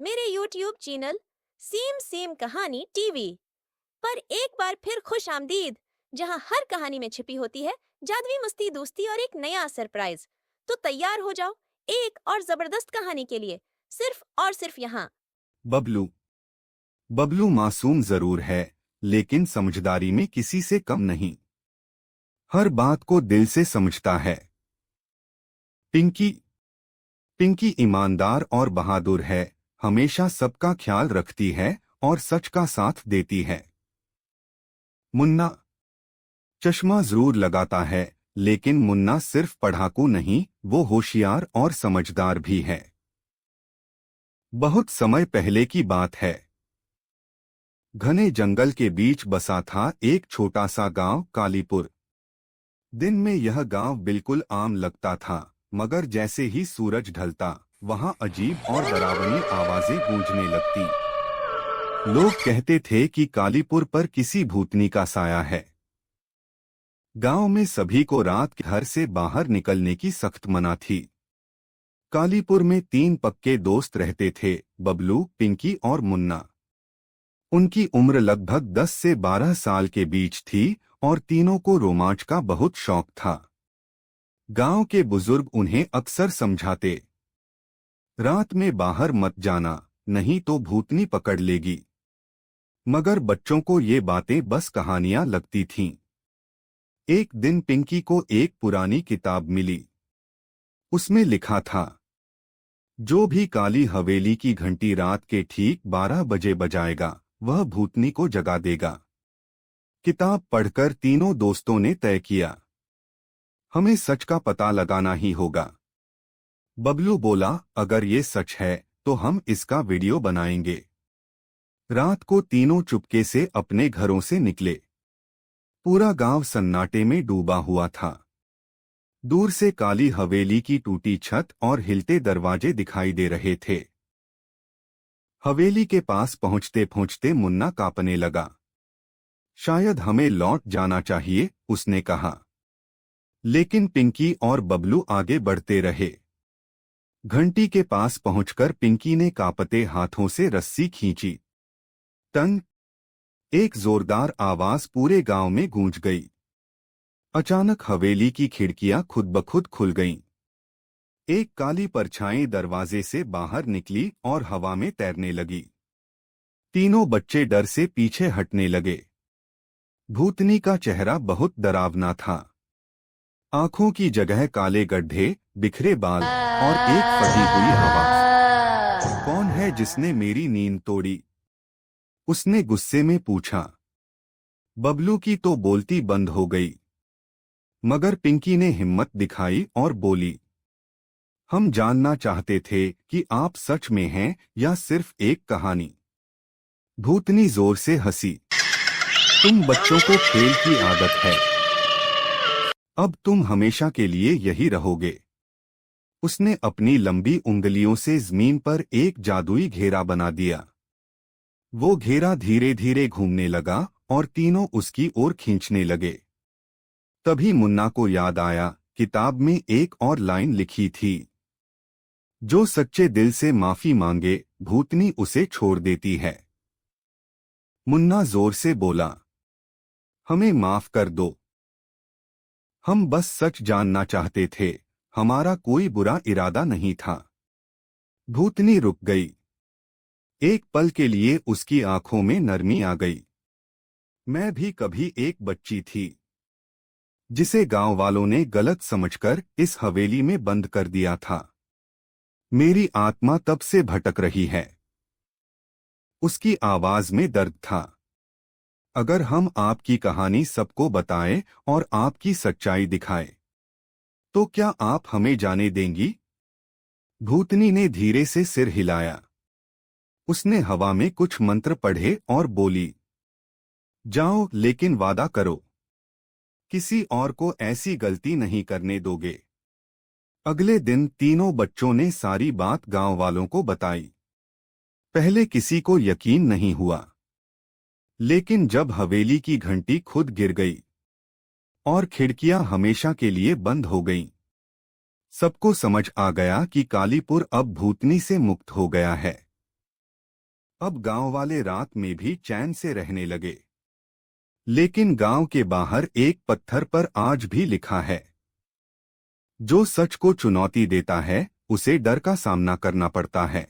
मेरे YouTube channel same same कहानी TV पर एक बार फिर खुश आमदीद, जहां हर कहानी में छिपी होती है जादुई मस्ती, दोस्ती और एक नया सरप्राइज। तो तैयार हो जाओ एक और जबरदस्त कहानी के लिए, सिर्फ और सिर्फ यहाँ। बबलू। बबलू मासूम जरूर है, लेकिन समझदारी में किसी से कम नहीं। हर बात को दिल से समझता है। पिंकी। पिंकी ईमानदार और बहादुर है, हमेशा सबका ख्याल रखती है और सच का साथ देती है। मुन्ना। चश्मा जरूर लगाता है, लेकिन मुन्ना सिर्फ पढ़ाकू नहीं, वो होशियार और समझदार भी है। बहुत समय पहले की बात है। घने जंगल के बीच बसा था एक छोटा सा गांव, कालीपुर। दिन में यह गांव बिल्कुल आम लगता था, मगर जैसे ही सूरज ढलता, वहां अजीब और डरावनी आवाजें गूंजने लगती। लोग कहते थे कि कालीपुर पर किसी भूतनी का साया है। गांव में सभी को रात के घर से बाहर निकलने की सख्त मना थी। कालीपुर में 3 पक्के दोस्त रहते थे, बबलू, पिंकी और मुन्ना। उनकी उम्र लगभग 10 से 12 साल के बीच थी और तीनों को रोमांच का बहुत शौक था। गांव के बुजुर्ग उन्हें अक्सर समझाते, रात में बाहर मत जाना, नहीं तो भूतनी पकड़ लेगी। मगर बच्चों को ये बातें बस कहानियां लगती थीं। एक दिन पिंकी को एक पुरानी किताब मिली। उसमें लिखा था, जो भी काली हवेली की घंटी रात के ठीक 12 बजे बजाएगा, वह भूतनी को जगा देगा। किताब पढ़कर तीनों दोस्तों ने तय किया, हमें सच का पता लगाना ही होगा। बबलू बोला, अगर ये सच है तो हम इसका वीडियो बनाएंगे। रात को तीनों चुपके से अपने घरों से निकले। पूरा गांव सन्नाटे में डूबा हुआ था। दूर से काली हवेली की टूटी छत और हिलते दरवाजे दिखाई दे रहे थे। हवेली के पास पहुंचते पहुंचते मुन्ना कांपने लगा। शायद हमें लौट जाना चाहिए, उसने कहा। लेकिन पिंकी और बबलू आगे बढ़ते रहे। घंटी के पास पहुंचकर पिंकी ने कांपते हाथों से रस्सी खींची। टंग! एक जोरदार आवाज पूरे गांव में गूंज गई। अचानक हवेली की खिड़कियां खुद ब खुद खुल गईं। एक काली परछाई दरवाजे से बाहर निकली और हवा में तैरने लगी। तीनों बच्चे डर से पीछे हटने लगे। भूतनी का चेहरा बहुत डरावना था। आंखों की जगह काले गड्ढे, बिखरे बाल और एक फटी हुई आवाज। कौन है जिसने मेरी नींद तोड़ी? उसने गुस्से में पूछा। बबलू की तो बोलती बंद हो गई, मगर पिंकी ने हिम्मत दिखाई और बोली, हम जानना चाहते थे कि आप सच में हैं या सिर्फ एक कहानी। भूतनी जोर से हंसी। तुम बच्चों को खेल की आदत है, अब तुम हमेशा के लिए यही रहोगे। उसने अपनी लंबी उंगलियों से जमीन पर एक जादुई घेरा बना दिया। वो घेरा धीरे धीरे घूमने लगा और तीनों उसकी ओर खींचने लगे। तभी मुन्ना को याद आया, किताब में एक और लाइन लिखी थी, जो सच्चे दिल से माफी मांगे, भूतनी उसे छोड़ देती है। मुन्ना जोर से बोला, हमें माफ कर दो। हम बस सच जानना चाहते थे, हमारा कोई बुरा इरादा नहीं था। भूतनी रुक गई। एक पल के लिए उसकी आंखों में नरमी आ गई। मैं भी कभी एक बच्ची थी, जिसे गांव वालों ने गलत समझकर इस हवेली में बंद कर दिया था। मेरी आत्मा तब से भटक रही है। उसकी आवाज में दर्द था। अगर हम आपकी कहानी सबको बताएं और आपकी सच्चाई दिखाएं, तो क्या आप हमें जाने देंगी? भूतनी ने धीरे से सिर हिलाया। उसने हवा में कुछ मंत्र पढ़े और बोली, जाओ, लेकिन वादा करो, किसी और को ऐसी गलती नहीं करने दोगे। अगले दिन तीनों बच्चों ने सारी बात गांव वालों को बताई। पहले किसी को यकीन नहीं हुआ, लेकिन जब हवेली की घंटी खुद गिर गई और खिड़कियां हमेशा के लिए बंद हो गईं, सबको समझ आ गया कि कालीपुर अब भूतनी से मुक्त हो गया है। अब गांव वाले रात में भी चैन से रहने लगे। लेकिन गांव के बाहर एक पत्थर पर आज भी लिखा है, जो सच को चुनौती देता है उसे डर का सामना करना पड़ता है।